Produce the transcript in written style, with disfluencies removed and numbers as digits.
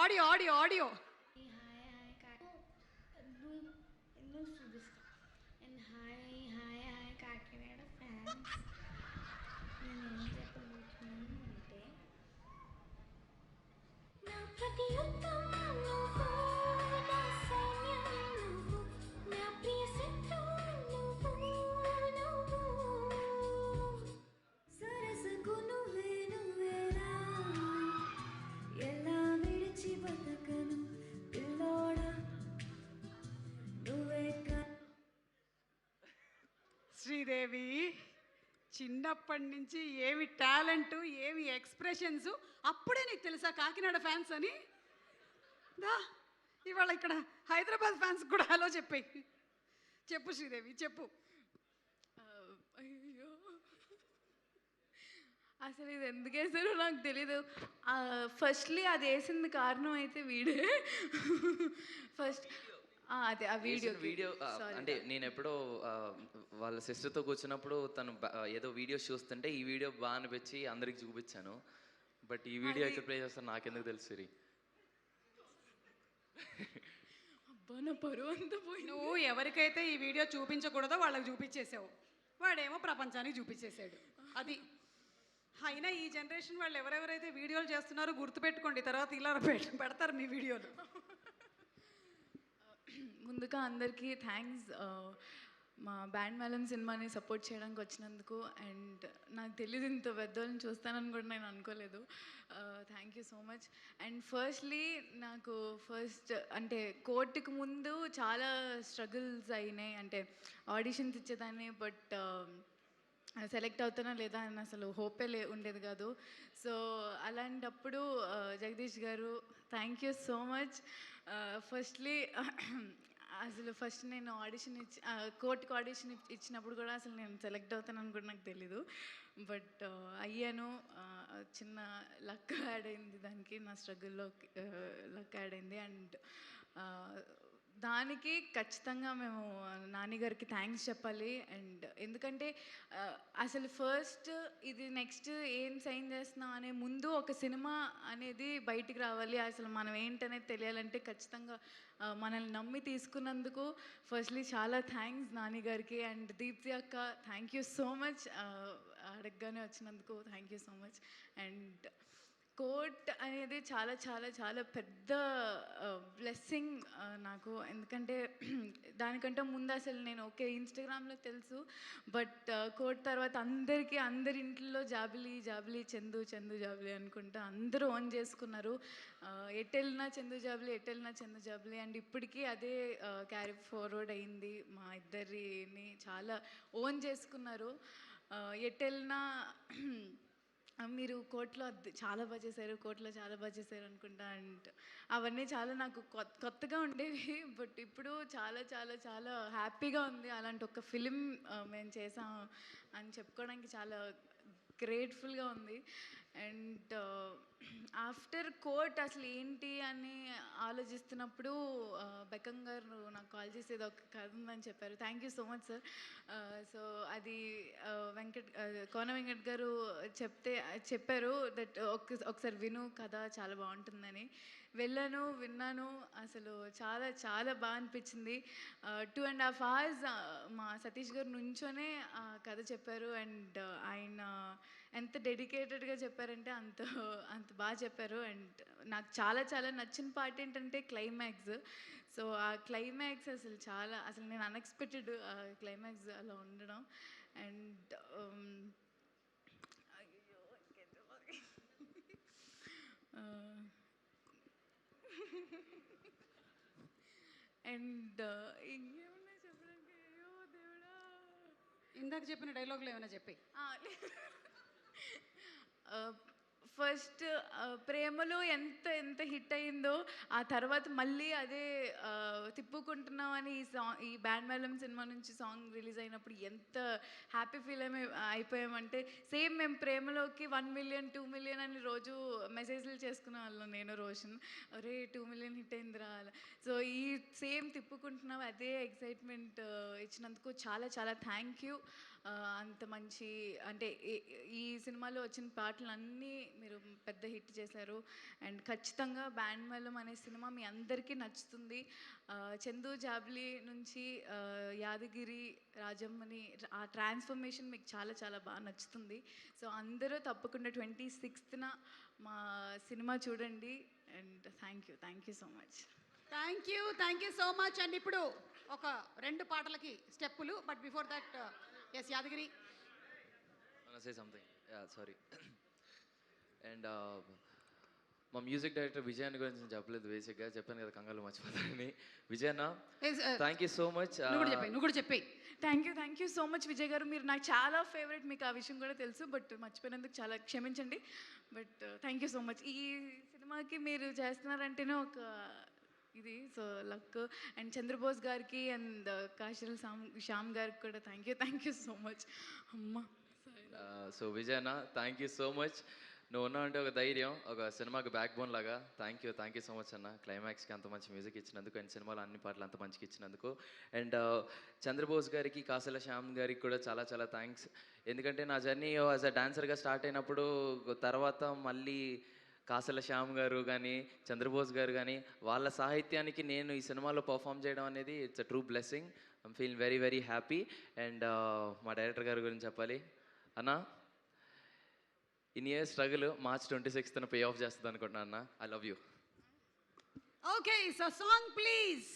Audio audio audio. Hi hi ఎన్నో చూపిస్తా. And hi hi hi Kakinada fans, నేను ఏం చెప్పబోతున్నాను అంటే నా ప్రతి యుద్ధం నువ్వు, నా సైన్యం నువ్వు, నా ప్రియ శత్రువు నువ్వు, సరసకు నువ్వేరా, ఎలా విడిచి బతకను పిల్లోడా నువ్వే. శ్రీదేవి చిన్నప్పటి నుంచి ఏమి టాలెంటు, ఏమి ఎక్స్ప్రెషన్స్, అప్పుడే నీకు తెలుసా కాకినాడ ఫ్యాన్స్ అని? దా ఇవాళ ఇక్కడ హైదరాబాద్ ఫ్యాన్స్ కూడా హలో చెప్పాయి. చెప్పు శ్రీదేవి చెప్పు. అయ్యో, అసలు ఇది ఎందుకు వేసారో నాకు తెలీదు. ఫస్ట్లీ అది వేసింది కారణం అయితే వీడే. ఫస్ట్ అదే ఆ వీడియో అంటే నేను ఎప్పుడో వాళ్ళ సిస్టర్తో కూర్చున్నప్పుడు తను ఏదో వీడియోస్ చూస్తుంటే ఈ వీడియో బాగా అనిపించి అందరికి చూపించాను. బట్ ఈ వీడియో ఎక్కడ ప్లే చేస్తాను నాకెందుకు తెలుసు సిరి. అబ్బా నా పరువు అంతా పోయి. నువ్వు ఎవరికైతే ఈ వీడియో చూపించకూడదో వాళ్ళకి చూపించేసావు, వాడేమో ప్రపంచానికి చూపించేశాడు. అది అయినా ఈ జనరేషన్ వాళ్ళు ఎవరెవరైతే వీడియోలు చేస్తున్నారో గుర్తుపెట్టుకోండి, తర్వాత ఇలా పెడతారు మీ వీడియోలు. ముందుగా అందరికీ థ్యాంక్స్, మా బ్యాండ్ మేళం సినిమాని సపోర్ట్ చేయడానికి వచ్చినందుకు. అండ్ నాకు తెలియదు ఇంత పెద్దోళ్ళని చూస్తానని కూడా నేను అనుకోలేదు. Thank you so much. And firstly నాకు అంటే కోర్టుకు ముందు చాలా స్ట్రగుల్స్ అయినాయి. అంటే ఆడిషన్స్ ఇచ్చేదాన్ని, బట్ సెలెక్ట్ అవుతానా లేదా అని అసలు హోపే ఉండేది కాదు. సో అలాంటప్పుడు జగదీష్ గారు thank you so much. Firstly అసలు ఫస్ట్ నేను ఆడిషన్ కోర్టుకు ఆడిషన్ ఇచ్చినప్పుడు కూడా అసలు నేను సెలెక్ట్ అవుతానని కూడా నాకు తెలీదు. బట్ అయ్యాను. చిన్న లక్ యాడ్ అయింది దానికి, నా స్ట్రగుల్లో లక్ యాడ్ అయింది. అండ్ దానికి ఖచ్చితంగా మేము నాన్నగారికి థ్యాంక్స్ చెప్పాలి. అండ్ ఎందుకంటే అసలు ఫస్ట్ ఇది నెక్స్ట్ ఏం సైన్ చేస్తున్నాం అనే ముందు ఒక సినిమా అనేది బయటికి రావాలి, అసలు మనం ఏంటనేది తెలియాలంటే ఖచ్చితంగా మనల్ని నమ్మి తీసుకున్నందుకు ఫస్ట్లీ చాలా థ్యాంక్స్ నాన్నగారికి. అండ్ దీప్తి అక్క థ్యాంక్ యూ సో మచ్, అడగగానే వచ్చినందుకు thank you so much. And court అనేది చాలా చాలా చాలా పెద్ద బ్లెస్సింగ్ నాకు. ఎందుకంటే దానికంటే ముందు అసలు నేను ఓకే ఇన్స్టాగ్రామ్లో తెలుసు, బట్ కోర్ట్ తర్వాత అందరి ఇంట్లో జాబిలీ జాబిలీ చందు చందు జాబిలీ అనుకుంటా అందరూ ఓన్ చేసుకున్నారు. ఎటెళ్ళినా చందు జాబిలీ, ఎటెళ్ళినా చందు జాబిలీ. అండ్ ఇప్పటికీ అదే క్యారీ ఫార్వర్డ్ అయింది. మా ఇద్దరిని చాలా ఓన్ చేసుకున్నారు. ఎటెళ్ళినా మీరు కోర్టులో చాలా బాగా చేశారు, కోర్టులో చాలా బాగా చేశారు అనుకుంటా. అండ్ అవన్నీ చాలా నాకు కొత్తగా ఉండేవి, బట్ ఇప్పుడు చాలా చాలా చాలా హ్యాపీగా ఉంది. అలాంటి ఒక ఫిలిం మేము చేసాం అని చెప్పుకోవడానికి చాలా గ్రేట్ఫుల్గా ఉంది. అండ్ ఆఫ్టర్ కోర్ట్ అసలు ఏంటి అని ఆలోచిస్తున్నప్పుడు బెక్కం గారు నాకు కాల్ చేసేది ఒక కథ ఉందని చెప్పారు. Thank you so much sir. So అది కోన వెంకట్ గారు చెప్పారు దట్ ఒకసారి విను కథ చాలా బాగుంటుందని. వెళ్ళాను, విన్నాను, అసలు చాలా చాలా బాగా అనిపించింది. 2.5 hours మా సతీష్ గారు నుంచోనే కథ చెప్పారు. అండ్ ఆయన ఎంత డెడికేటెడ్గా చెప్పారంటే అంత అంత బాగా చెప్పారు. అండ్ నాకు చాలా చాలా నచ్చిన పార్ట్ ఏంటంటే క్లైమాక్స్. సో ఆ క్లైమాక్స్ అసలు నేను అన్ఎక్స్పెక్టెడ్ క్లైమాక్స్ అలా ఉండడం. అండ్ అయ్యో అండ్ ఇంకేమన్నా చెప్పడానికి, అయ్యో దేవుడా, ఇందాక చెప్పిన డైలాగులు ఏమైనా చెప్పి. ఫస్ట్ ప్రేమలో ఎంత ఎంత హిట్ అయిందో ఆ తర్వాత మళ్ళీ అదే తిప్పుకుంటున్నాం అని ఈ బ్యాండ్ మేళం సినిమా నుంచి సాంగ్ రిలీజ్ అయినప్పుడు ఎంత హ్యాపీ ఫీల్ అయిపోయామంటే సేమ్ మేము ప్రేమలోకి 1 million 2 million అని రోజు మెసేజ్లు చేసుకునే వాళ్ళం నేను రోషన్. అరే 2 million హిట్ అయిందిరా. సో ఈ సేమ్ తిప్పుకుంటున్నాం అదే ఎక్సైట్మెంట్ ఇచ్చినందుకు చాలా చాలా థ్యాంక్ యూ. అంత మంచి అంటే ఈ సినిమాలో వచ్చిన పాటలన్నీ మీరు పెద్ద హిట్ చేశారు. అండ్ ఖచ్చితంగా బ్యాండ్ మేళం అనే సినిమా మీ అందరికీ నచ్చుతుంది. చందు జాబ్లీ నుంచి యాదగిరి రాజమ్మని ఆ ట్రాన్స్ఫర్మేషన్ మీకు చాలా చాలా బాగా నచ్చుతుంది. సో అందరూ తప్పకుండా 26th మా సినిమా చూడండి. And thank you so much. Thank you so much. And ఇప్పుడు ఒక 2 పాటలకి స్టెప్పులు. But before that S Yadagiri say something. Sorry. And మా మ్యూజిక్ డైరెక్టర్ విజయ్ అన్న గురించి నేను చెప్పలేదు. బేసిక్గా చెప్పాను కదా కంగారు మర్చిపోతానని. విజయ్ అన్న థ్యాంక్ యూ సో మచ్. నువ్వు కూడా చెప్పేయి. Thank you so much Vijay గారు. మీరు నాకు చాలా ఫేవరెట్, మీకు ఆ విషయం కూడా తెలుసు. బట్ మర్చిపోయినందుకు చాలా క్షమించండి. But thank you so much. ఈ సినిమాకి మీరు చేస్తున్నారంటేనే ఒక ఇది సో లక్. అండ్ చంద్రబోస్ గారికి అండ్ కాశల్ శ్యామ్ గారికి కూడా థ్యాంక్ యూ సో మచ్. అమ్మ సో విజయ్ అన్న థ్యాంక్ యూ సో మచ్. నువ్వు ఉన్నావు అంటే ఒక ధైర్యం, ఒక సినిమాకి బ్యాక్ బోన్ లాగా. థ్యాంక్ యూ సో మచ్ అన్న. క్లైమాక్స్కి అంత మంచి మ్యూజిక్ ఇచ్చినందుకు అండ్ సినిమాలో అన్ని పాటలు అంత మంచిగా ఇచ్చినందుకు. అండ్ చంద్రబోస్ గారికి కాసల శ్యామ్ గారికి కూడా చాలా చాలా థ్యాంక్స్. ఎందుకంటే నా జర్నీ యాజ్ అ డాన్సర్గా స్టార్ట్ అయినప్పుడు తర్వాత మళ్ళీ కాసల శ్యామ్ గారు కానీ చంద్రబోస్ గారు కానీ వాళ్ళ సాహిత్యానికి నేను ఈ సినిమాలో పర్ఫామ్ చేయడం అనేది it's a true blessing. I'm feel very very happy. And మా డైరెక్టర్ గారి గురించి చెప్పాలి అన్న. In year struggle March 26th pay of చేస్తుంది అనుకుంటున్నా అన్న. I love you. Okay so song please.